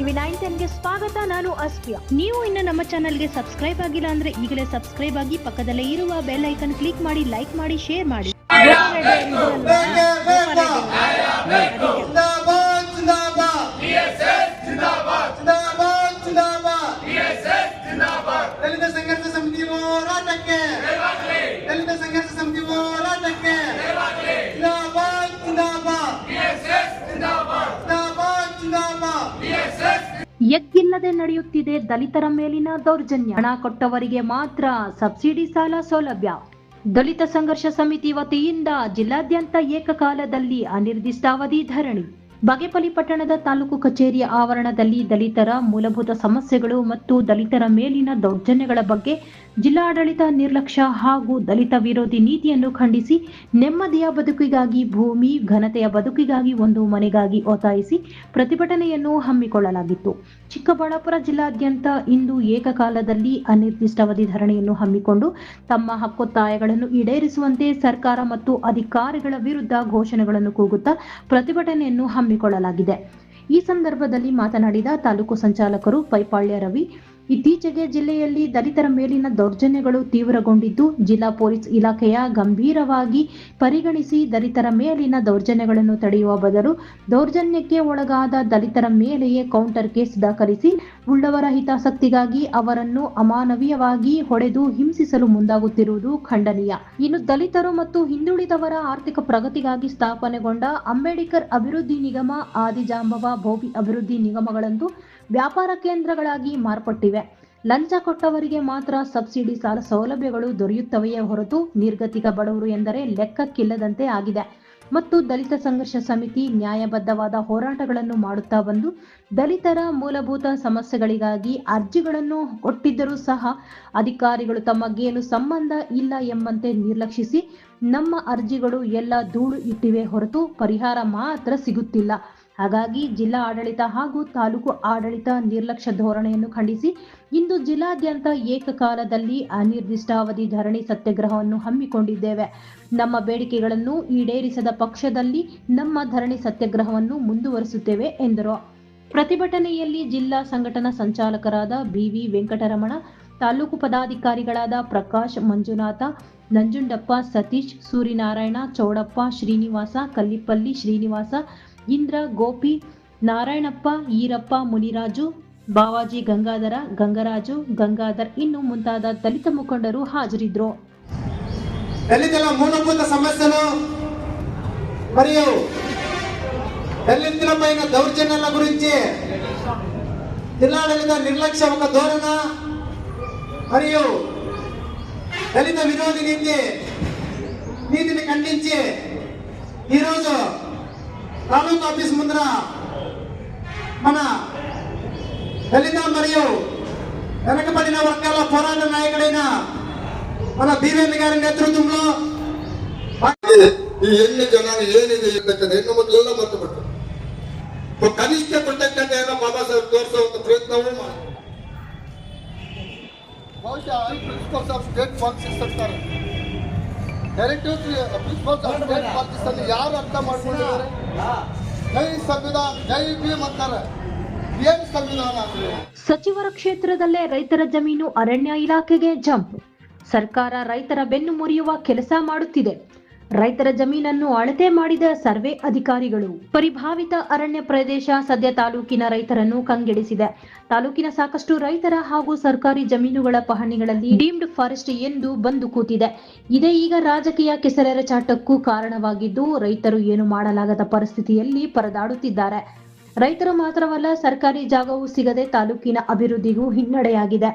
TV 910ಗೆ ಸ್ವಾಗತ. ನಾನು ಅಸ್ಫಿಯಾ. ನೀವು ಇನ್ನು ನಮ್ಮ ಚಾನೆಲ್ಗೆ ಸಬ್ಸ್ಕ್ರೈಬ್ ಆಗಿಲ್ಲ ಅಂದ್ರೆ ಈಗಲೇ ಸಬ್ಸ್ಕ್ರೈಬ್ ಆಗಿ ಪಕ್ಕದಲ್ಲೇ ಇರುವ ಬೆಲ್ ಐಕನ್ ಕ್ಲಿಕ್ ಮಾಡಿ, ಲೈಕ್ ಮಾಡಿ, ಶೇರ್ ಮಾಡಿ. ದಲಿತ ಸಂಘರ್ಷ ಸಮಿತಿ ಹೋರಾಟಕ್ಕೆ, ದಲಿತ ಸಂಘರ್ಷ ಸಮಿತಿ ಹೋರಾಟಕ್ಕೆ ಜಿಂದಾಬಾದ್ ಜಿಂದಾಬಾದ್ ಜಿಂದಾಬಾದ್ ಜಿಂದಾಬಾದ್. ಎಗ್ಗಿಲ್ಲದೆ ನಡೆಯುತ್ತಿದೆ ದಲಿತರ ಮೇಲಿನ ದೌರ್ಜನ್ಯ. ಹಣ ಕೊಟ್ಟವರಿಗೆ ಮಾತ್ರ ಸಬ್ಸಿಡಿ ಸಾಲ ಸೌಲಭ್ಯ. ದಲಿತ ಸಂಘರ್ಷ ಸಮಿತಿ ವತಿಯಿಂದ ಜಿಲ್ಲಾದ್ಯಂತ ಏಕಕಾಲದಲ್ಲಿ ಅನಿರ್ದಿಷ್ಟಾವಧಿ ಧರಣಿ. ಬಾಗೇಪಲ್ಲಿ ಪಟ್ಟಣದ ತಾಲೂಕು ಕಚೇರಿಯ ಆವರಣದಲ್ಲಿ ದಲಿತರ ಮೂಲಭೂತ ಸಮಸ್ಯೆಗಳು ಮತ್ತು ದಲಿತರ ಮೇಲಿನ ದೌರ್ಜನ್ಯಗಳ ಬಗ್ಗೆ ಜಿಲ್ಲಾಡಳಿತ ನಿರ್ಲಕ್ಷ್ಯ ಹಾಗೂ ದಲಿತ ವಿರೋಧಿ ನೀತಿಯನ್ನು ಖಂಡಿಸಿ ನೆಮ್ಮದಿಯ ಬದುಕಿಗಾಗಿ ಭೂಮಿ, ಘನತೆಯ ಬದುಕಿಗಾಗಿ ಒಂದು ಮನೆಗಾಗಿ ಒತ್ತಾಯಿಸಿ ಪ್ರತಿಭಟನೆಯನ್ನು ಹಮ್ಮಿಕೊಳ್ಳಲಾಗಿತ್ತು. ಚಿಕ್ಕಬಳ್ಳಾಪುರ ಜಿಲ್ಲಾದ್ಯಂತ ಇಂದು ಏಕಕಾಲದಲ್ಲಿ ಅನಿರ್ದಿಷ್ಟಾವಧಿ ಧರಣಿಯನ್ನು ಹಮ್ಮಿಕೊಂಡು ತಮ್ಮ ಹಕ್ಕೊತ್ತಾಯಗಳನ್ನು ಈಡೇರಿಸುವಂತೆ ಸರ್ಕಾರ ಮತ್ತು ಅಧಿಕಾರಿಗಳ ವಿರುದ್ಧ ಘೋಷಣೆಗಳನ್ನು ಕೂಗುತ್ತಾ ಪ್ರತಿಭಟನೆಯನ್ನು ಹಮ್ಮಿಕೊಳ್ಳಲಾಗಿದೆ. ಈ ಸಂದರ್ಭದಲ್ಲಿ ಮಾತನಾಡಿದ ತಾಲೂಕು ಸಂಚಾಲಕರು ಪೈಪಾಳ್ಯ ರವಿ, ಇತ್ತೀಚೆಗೆ ಜಿಲ್ಲೆಯಲ್ಲಿ ದಲಿತರ ಮೇಲಿನ ದೌರ್ಜನ್ಯಗಳು ತೀವ್ರಗೊಂಡಿದ್ದು, ಜಿಲ್ಲಾ ಪೊಲೀಸ್ ಇಲಾಖೆಯ ಗಂಭೀರವಾಗಿ ಪರಿಗಣಿಸಿ ದಲಿತರ ಮೇಲಿನ ದೌರ್ಜನ್ಯಗಳನ್ನು ತಡೆಯುವ ಬದಲು ದೌರ್ಜನ್ಯಕ್ಕೆ ಒಳಗಾದ ದಲಿತರ ಮೇಲೆಯೇ ಕೌಂಟರ್ ಕೇಸ್ ದಾಖಲಿಸಿ ಉಳ್ಳವರ ಹಿತಾಸಕ್ತಿಗಾಗಿ ಅವರನ್ನು ಅಮಾನವೀಯವಾಗಿ ಹೊಡೆದು ಹಿಂಸಿಸಲು ಮುಂದಾಗುತ್ತಿರುವುದು ಖಂಡನೀಯ. ಇನ್ನು ದಲಿತರು ಮತ್ತು ಹಿಂದುಳಿದವರ ಆರ್ಥಿಕ ಪ್ರಗತಿಗಾಗಿ ಸ್ಥಾಪನೆಗೊಂಡ ಅಂಬೇಡ್ಕರ್ ಅಭಿವೃದ್ಧಿ ನಿಗಮ, ಆದಿಜಾಂಬವ ಭೋವಿ ಅಭಿವೃದ್ಧಿ ನಿಗಮಗಳಂತೂ ವ್ಯಾಪಾರ ಕೇಂದ್ರಗಳಾಗಿ ಮಾರ್ಪಟ್ಟಿವೆ. ಲಂಚ ಕೊಟ್ಟವರಿಗೆ ಮಾತ್ರ ಸಬ್ಸಿಡಿ ಸಾಲ ಸೌಲಭ್ಯಗಳು ದೊರೆಯುತ್ತವೆಯೇ ಹೊರತು ನಿರ್ಗತಿಕ ಬಡವರು ಎಂದರೆ ಲೆಕ್ಕಕ್ಕಿಲ್ಲದಂತೆ ಆಗಿದೆ. ಮತ್ತು ದಲಿತ ಸಂಘರ್ಷ ಸಮಿತಿ ನ್ಯಾಯಬದ್ಧವಾದ ಹೋರಾಟಗಳನ್ನು ಮಾಡುತ್ತಾ ಬಂದು ದಲಿತರ ಮೂಲಭೂತ ಸಮಸ್ಯೆಗಳಿಗಾಗಿ ಅರ್ಜಿಗಳನ್ನು ಕೊಟ್ಟಿದ್ದರೂ ಸಹ ಅಧಿಕಾರಿಗಳು ತಮಗೇನು ಸಂಬಂಧ ಇಲ್ಲ ಎಂಬಂತೆ ನಿರ್ಲಕ್ಷಿಸಿ ನಮ್ಮ ಅರ್ಜಿಗಳು ಎಲ್ಲ ಧೂಳು ಇಟ್ಟಿವೆ ಹೊರತು ಪರಿಹಾರ ಮಾತ್ರ ಸಿಗುತ್ತಿಲ್ಲ. ಹಾಗಾಗಿ ಜಿಲ್ಲಾ ಆಡಳಿತ ಹಾಗೂ ತಾಲೂಕು ಆಡಳಿತ ನಿರ್ಲಕ್ಷ್ಯ ಧೋರಣೆಯನ್ನು ಖಂಡಿಸಿ ಇಂದು ಜಿಲ್ಲಾದ್ಯಂತ ಏಕಕಾಲದಲ್ಲಿ ಅನಿರ್ದಿಷ್ಟಾವಧಿ ಧರಣಿ ಸತ್ಯಾಗ್ರಹವನ್ನು ಹಮ್ಮಿಕೊಂಡಿದ್ದೇವೆ. ನಮ್ಮ ಬೇಡಿಕೆಗಳನ್ನು ಈಡೇರಿಸದ ಪಕ್ಷದಲ್ಲಿ ನಮ್ಮ ಧರಣಿ ಸತ್ಯಾಗ್ರಹವನ್ನು ಮುಂದುವರಿಸುತ್ತೇವೆ ಎಂದರು. ಪ್ರತಿಭಟನೆಯಲ್ಲಿ ಜಿಲ್ಲಾ ಸಂಘಟನಾ ಸಂಚಾಲಕರಾದ ಬಿವಿ ವೆಂಕಟರಮಣ, ತಾಲೂಕು ಪದಾಧಿಕಾರಿಗಳಾದ ಪ್ರಕಾಶ್, ಮಂಜುನಾಥ, ನಂಜುಂಡಪ್ಪ, ಸತೀಶ್, ಸೂರ್ಯನಾರಾಯಣ, ಚೌಡಪ್ಪ, ಶ್ರೀನಿವಾಸ, ಕಲ್ಲಿಪಲ್ಲಿ ಶ್ರೀನಿವಾಸ, ಇಂದ್ರ, ಗೋಪಿ, ನಾರಾಯಣಪ್ಪ, ಈರಪ್ಪ, ಮುನಿರಾಜು, ಬಾವಾಜಿ, ಗಂಗಾಧರ, ಗಂಗರಾಜು, ಗಂಗಾಧರ್ ಇನ್ನು ಮುಂತಾದ ದಲಿತ ಮುಖಂಡರು ಹಾಜರಿದ್ದರು. దళితుల ಮೂಲಭೂత సమస్యలు మరియు దళితుల పైన దౌర్జన్యాల గురించి జిల్లాడಳಿತ నిర్లక్ష్య ఒక ధోరణ మరియు దళిత విరోధి నీతిని ఖండించి ఈరోజు తాలూకా ఆఫీస్ ముందర మన దళిత మరియు వెనకబడిన వర్గాల పోరాట నాయకుడైన మన బీవీఎన్ గారి నేతృత్వంలో ಈ ಹೆಣ್ಣು ಜನ ಏನಿದೆ ಇರ್ತಕ್ಕಂಥ ಹೆಣ್ಣು ಮಕ್ಕಳೆಲ್ಲ ಮರ್ತುಬಿಟ್ಟು ಕನಿಷ್ಠ ಕೃತಜ್ಞತೆಯನ್ನು ಬಾಬಾ ಸಾಹೇಬ್ ತೋರಿಸುವಂತ ಪ್ರಯತ್ನವೂ ಮಾಡಿ ಬಹುಶಃ ಪ್ರಿನ್ಸಿಪಲ್ಸ್ ಆಫ್ ಸ್ಟೇಟ್ ಪಾಲಿಸಿಸ್ ಅಂತಾರೆ. Directives principles of state policies ಅಲ್ಲಿ ಯಾರು ಅರ್ಥ ಮಾಡ್ಕೊಂಡಿದ್ದಾರೆ? ಜೈ ಸಂವಿಧಾನ, ಜೈ ಭೀಮ್ ಅಂತಾರೆ. ಏನ್ ಸಂವಿಧಾನ ಅಂದ್ರೆ? ಸಚಿವರ ಕ್ಷೇತ್ರದಲ್ಲೇ ರೈತರ ಜಮೀನು ಅರಣ್ಯ ಇಲಾಖೆಗೆ ಜಂಪ್. ಸರ್ಕಾರ ರೈತರ ಬೆನ್ನು ಮುರಿಯುವ ಕೆಲಸ ಮಾಡುತ್ತಿದೆ. ರೈತರ ಜಮೀನನ್ನು ಅಳತೆ ಮಾಡಿದ ಸರ್ವೆ ಅಧಿಕಾರಿಗಳು. ಪರಿಭಾವಿತ ಅರಣ್ಯ ಪ್ರದೇಶ ಸದ್ಯ ತಾಲೂಕಿನ ರೈತರನ್ನು ಕಂಗೆಡಿಸಿದೆ. ತಾಲೂಕಿನ ಸಾಕಷ್ಟು ರೈತರ ಹಾಗೂ ಸರ್ಕಾರಿ ಜಮೀನುಗಳ ಪಹಣಿಗಳಲ್ಲಿ ಡೀಮ್ಡ್ ಫಾರೆಸ್ಟ್ ಎಂದು ಬಂದು ಕೂತಿದೆ. ಇದೇ ಈಗ ರಾಜಕೀಯ ಕೆಸರೆರಚಾಟಕ್ಕೂ ಕಾರಣವಾಗಿದ್ದು ರೈತರು ಏನು ಮಾಡಲಾಗದ ಪರಿಸ್ಥಿತಿಯಲ್ಲಿ ಪರದಾಡುತ್ತಿದ್ದಾರೆ. ರೈತರು ಮಾತ್ರವಲ್ಲ, ಸರ್ಕಾರಿ ಜಾಗವೂ ಸಿಗದೆ ತಾಲೂಕಿನ ಅಭಿವೃದ್ಧಿಗೂ ಹಿನ್ನಡೆಯಾಗಿದೆ.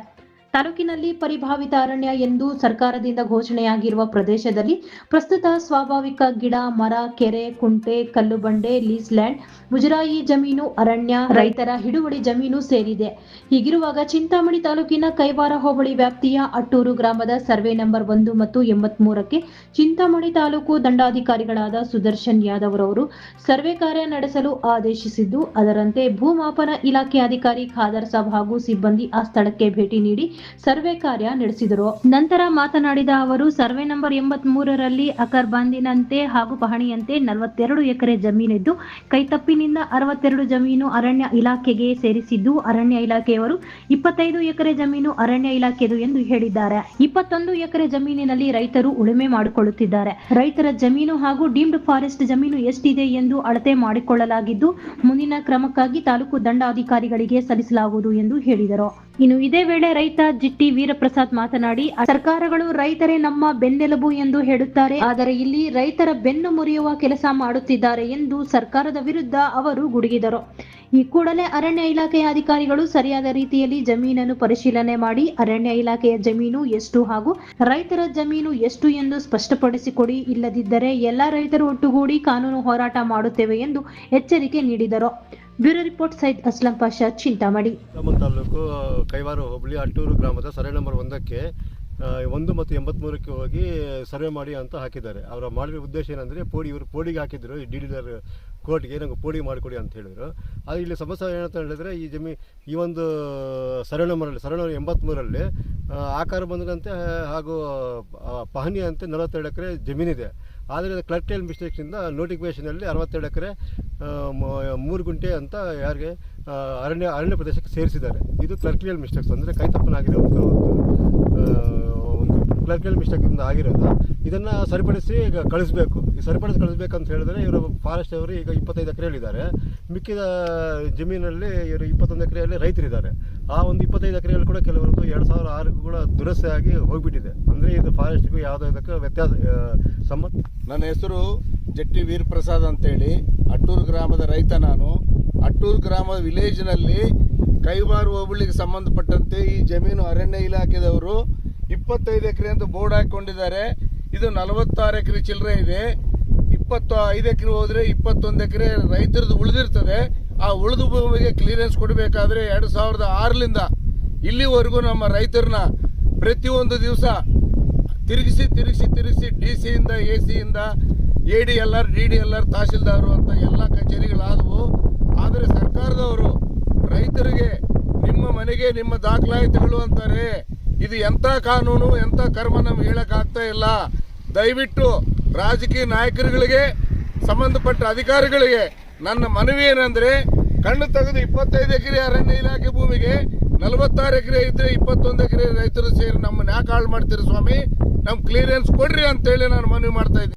ತಾಲೂಕಿನಲ್ಲಿ ಪರಿಭಾವಿತ ಅರಣ್ಯ ಎಂದು ಸರ್ಕಾರದಿಂದ ಘೋಷಣೆಯಾಗಿರುವ ಪ್ರದೇಶದಲ್ಲಿ ಪ್ರಸ್ತುತ ಸ್ವಾಭಾವಿಕ ಗಿಡ, ಮರ, ಕೆರೆ, ಕುಂಟೆ, ಕಲ್ಲು ಬಂಡೆ, ಲೀಸ್ ಲ್ಯಾಂಡ್, ಮುಜರಾಯಿ ಜಮೀನು, ಅರಣ್ಯ, ರೈತರ ಹಿಡುವಳಿ ಜಮೀನು ಸೇರಿದೆ. ಹೀಗಿರುವಾಗ ಚಿಂತಾಮಣಿ ತಾಲೂಕಿನ ಕೈವಾರ ಹೋಬಳಿ ವ್ಯಾಪ್ತಿಯ ಅಟ್ಟೂರು ಗ್ರಾಮದ ಸರ್ವೆ ನಂಬರ್ 1 ಮತ್ತು 83ಕ್ಕೆ ಚಿಂತಾಮಣಿ ತಾಲೂಕು ದಂಡಾಧಿಕಾರಿಗಳಾದ ಸುದರ್ಶನ್ ಯಾದವ್ ರವರು ಸರ್ವೆ ಕಾರ್ಯ ನಡೆಸಲು ಆದೇಶಿಸಿದ್ದು, ಅದರಂತೆ ಭೂಮಾಪನ ಇಲಾಖೆ ಅಧಿಕಾರಿ ಖಾದರ್ ಸಾಬ್ ಹಾಗೂ ಸಿಬ್ಬಂದಿ ಆ ಸ್ಥಳಕ್ಕೆ ಭೇಟಿ ನೀಡಿ ಸರ್ವೆ ಕಾರ್ಯ ನಡೆಸಿದರು. ನಂತರ ಮಾತನಾಡಿದ ಅವರು, ಸರ್ವೆ ನಂಬರ್ 83ರಲ್ಲಿ ಅಕರ್ಬಂದಿನಂತೆ ಹಾಗೂ ಪಹಣಿಯಂತೆ 42 ಎಕರೆ ಜಮೀನಿದ್ದು, ಕೈತಪ್ಪಿನಿಂದ 62 ಜಮೀನು ಅರಣ್ಯ ಇಲಾಖೆಗೆ ಸೇರಿಸಿದ್ದು, ಅರಣ್ಯ ಇಲಾಖೆಯವರು 25 ಎಕರೆ ಜಮೀನು ಅರಣ್ಯ ಇಲಾಖೆದು ಎಂದು ಹೇಳಿದ್ದಾರೆ. 21 ಎಕರೆ ಜಮೀನಿನಲ್ಲಿ ರೈತರು ಉಳುಮೆ ಮಾಡಿಕೊಳ್ಳುತ್ತಿದ್ದಾರೆ. ರೈತರ ಜಮೀನು ಹಾಗೂ ಡೀಮ್ಡ್ ಫಾರೆಸ್ಟ್ ಜಮೀನು ಎಷ್ಟಿದೆ ಎಂದು ಅಳತೆ ಮಾಡಿಕೊಳ್ಳಲಾಗಿದ್ದು, ಮುಂದಿನ ಕ್ರಮಕ್ಕಾಗಿ ತಾಲೂಕು ದಂಡಾಧಿಕಾರಿಗಳಿಗೆ ಸಲ್ಲಿಸಲಾಗುವುದು ಎಂದು ಹೇಳಿದರು. ಇನ್ನು ಇದೇ ವೇಳೆ ರೈತ ಜಿಟ್ಟಿ ವೀರಪ್ರಸಾದ್ ಮಾತನಾಡಿ, ಸರ್ಕಾರಗಳು ರೈತರೇ ನಮ್ಮ ಬೆನ್ನೆಲುಬು ಎಂದು ಹೇಳುತ್ತಾರೆ, ಆದರೆ ಇಲ್ಲಿ ರೈತರ ಬೆನ್ನು ಮುರಿಯುವ ಕೆಲಸ ಮಾಡುತ್ತಿದ್ದಾರೆ ಎಂದು ಸರ್ಕಾರದ ವಿರುದ್ಧ ಅವರು ಗುಡುಗಿದರು. ಈ ಕೂಡಲೇ ಅರಣ್ಯ ಇಲಾಖೆಯ ಅಧಿಕಾರಿಗಳು ಸರಿಯಾದ ರೀತಿಯಲ್ಲಿ ಜಮೀನನ್ನು ಪರಿಶೀಲನೆ ಮಾಡಿ ಅರಣ್ಯ ಇಲಾಖೆಯ ಜಮೀನು ಎಷ್ಟು ಹಾಗೂ ರೈತರ ಜಮೀನು ಎಷ್ಟು ಎಂದು ಸ್ಪಷ್ಟಪಡಿಸಿಕೊಡಿ, ಇಲ್ಲದಿದ್ದರೆ ಎಲ್ಲಾ ರೈತರು ಒಟ್ಟುಗೂಡಿ ಕಾನೂನು ಹೋರಾಟ ಮಾಡುತ್ತೇವೆ ಎಂದು ಎಚ್ಚರಿಕೆ ನೀಡಿದರು. Bureau report Syed Aslam Pasha, Chintamani. ತಾಲೂಕು ಕೈವಾರ ಹೋಬಳಿ ಅಟ್ಟೂರು ಗ್ರಾಮದ ಸರ್ವೆ ನಂಬರ್ 1ಕ್ಕೆ 1 ಮತ್ತು 83ಕ್ಕೆ ಹೋಗಿ ಸರ್ವೆ ಮಾಡಿ ಅಂತ ಹಾಕಿದ್ದಾರೆ. ಅವರ ಮಾಡಿರೋ ಉದ್ದೇಶ ಏನಂದರೆ, ಇವರು ಪೋಡಿಗೆ ಹಾಕಿದ್ರು, ಈ ಡಿಡಿಲರ್ ಕೋರ್ಟ್ಗೆ ನಂಗೆ ಪೋಡಿ ಮಾಡಿಕೊಡಿ ಅಂತ ಹೇಳಿದರು. ಆದರೆ ಇಲ್ಲಿ ಸಮಸ್ಯೆ ಏನಂತ ಹೇಳಿದ್ರೆ, ಈ ಒಂದು ಸರ್ವೆ ನಂಬರ್ 83ರಲ್ಲಿ ಆಕಾರ ಬಂದಂತೆ ಹಾಗೂ ಪಹಣಿ ಅಂತೆ 42 ಎಕರೆ ಜಮೀನಿದೆ. ಆದರೆ ಕ್ಲರ್ಕಿಯಲ್ ಮಿಸ್ಟೇಕ್ಸಿಂದ ನೋಟಿಫಿಕೇಷನಲ್ಲಿ 62 ಎಕರೆ 3 ಗುಂಟೆ ಅಂತ ಯಾರಿಗೆ ಅರಣ್ಯ ಪ್ರದೇಶಕ್ಕೆ ಸೇರಿಸಿದ್ದಾರೆ. ಇದು ಕ್ಲರ್ಕಿಯಲ್ ಮಿಸ್ಟೇಕ್ಸ್ ಅಂದರೆ ಕೈತಪ್ಪನಾಗಿರುವಂಥ ಒಂದು ಕ್ಲರ್ಕಿಯಲ್ ಮಿಸ್ಟೇಕಿಂದ ಆಗಿರೋದು. ಇದನ್ನು ಸರಿಪಡಿಸಿ ಈಗ ಕಳಿಸ್ಬೇಕು. ಈ ಸರಿಪಡಿಸಿ ಕಳಿಸ್ಬೇಕಂತ ಹೇಳಿದ್ರೆ ಇವರು ಫಾರೆಸ್ಟ್ ಅವರು ಈಗ 25 ಎಕರೆಯಲ್ಲಿದ್ದಾರೆ. ಮಿಕ್ಕಿದ ಜಮೀನಲ್ಲಿ ಇವರು 21 ಎಕರೆಯಲ್ಲಿ ರೈತರಿದ್ದಾರೆ. ಆ ಒಂದು 25 ಎಕರೆಯಲ್ಲಿ ಕೂಡ ಕೆಲವರದ್ದು 2006 ಕೂಡ ದುರಸ್ತಿ ಆಗಿ ಹೋಗಿಬಿಟ್ಟಿದೆ. ಅಂದರೆ ಇದು ಫಾರೆಸ್ಟ್ಗೂ ಯಾವುದೋ ಇದಕ್ಕೆ ವ್ಯತ್ಯಾಸ ಸಂಬಂಧ. ನನ್ನ ಹೆಸರು ಜಟ್ಟಿ ವೀರಪ್ರಸಾದ್ ಅಂತೇಳಿ, ಅಟ್ಟೂರು ಗ್ರಾಮದ ರೈತ ನಾನು. ಅಟ್ಟೂರು ಗ್ರಾಮದ ವಿಲೇಜ್ನಲ್ಲಿ ಕೈವಾರ ಹೋಬಳಿಗೆ ಸಂಬಂಧಪಟ್ಟಂತೆ ಈ ಜಮೀನು ಅರಣ್ಯ ಇಲಾಖೆದವರು 25 ಎಕರೆ ಅಂತ ಬೋರ್ಡ್ ಹಾಕೊಂಡಿದ್ದಾರೆ. ಇದು 46 ಎಕರೆ ಚಿಲ್ಲರೆ ಇದೆ. 25 ಎಕರೆ ಹೋದ್ರೆ 21 ಎಕರೆ ರೈತರದ್ದು ಉಳಿದಿರ್ತದೆ. ಆ ಉಳಿದ ಭೂಮಿಗೆ ಕ್ಲಿಯರೆನ್ಸ್ ಕೊಡಬೇಕಾದ್ರೆ 2006ರಿಂದ ಇಲ್ಲಿವರೆಗೂ ನಮ್ಮ ರೈತರನ್ನ ಪ್ರತಿಯೊಂದು ದಿವಸ ತಿರುಗಿಸಿ DC-ಯಿಂದ AC-ಯಿಂದ ADLR DDLR ತಹಶೀಲ್ದಾರು ಅಂತ ಎಲ್ಲ ಕಚೇರಿಗಳಾದವು. ಆದರೆ ಸರ್ಕಾರದವರು ರೈತರಿಗೆ ನಿಮ್ಮ ಮನೆಗೆ ನಿಮ್ಮ ದಾಖಲಾತಿಗಳು ಅಂತಾರೆ. ಇದು ಎಂಥ ಕಾನೂನು, ಎಂಥ ಕರ್ಮ ನಮ್ಗೆ ಹೇಳಕ್ಕಾಗ್ತಾ ಇಲ್ಲ. ದಯವಿಟ್ಟು ರಾಜಕೀಯ ನಾಯಕರುಗಳಿಗೆ, ಸಂಬಂಧಪಟ್ಟ ಅಧಿಕಾರಿಗಳಿಗೆ ನನ್ನ ಮನವಿ ಏನಂದ್ರೆ, ಕಣ್ಣು ತೆಗೆದು 25 ಎಕರೆ ಅರಣ್ಯ ಇಲಾಖೆ ಭೂಮಿಗೆ 46 ಎಕರೆ ಇದ್ರೆ 21 ಎಕರೆ ರೈತರು ಸೇರಿ ನಮ್ಮನ್ನ ಯಾಕೆ ಹಾಳು ಮಾಡ್ತೀರಿ ಸ್ವಾಮಿ, ನಮ್ ಕ್ಲಿಯರೆನ್ಸ್ ಕೊಡ್ರಿ ಅಂತೇಳಿ ನಾನು ಮನವಿ ಮಾಡ್ತಾ ಇದ್ದೀನಿ.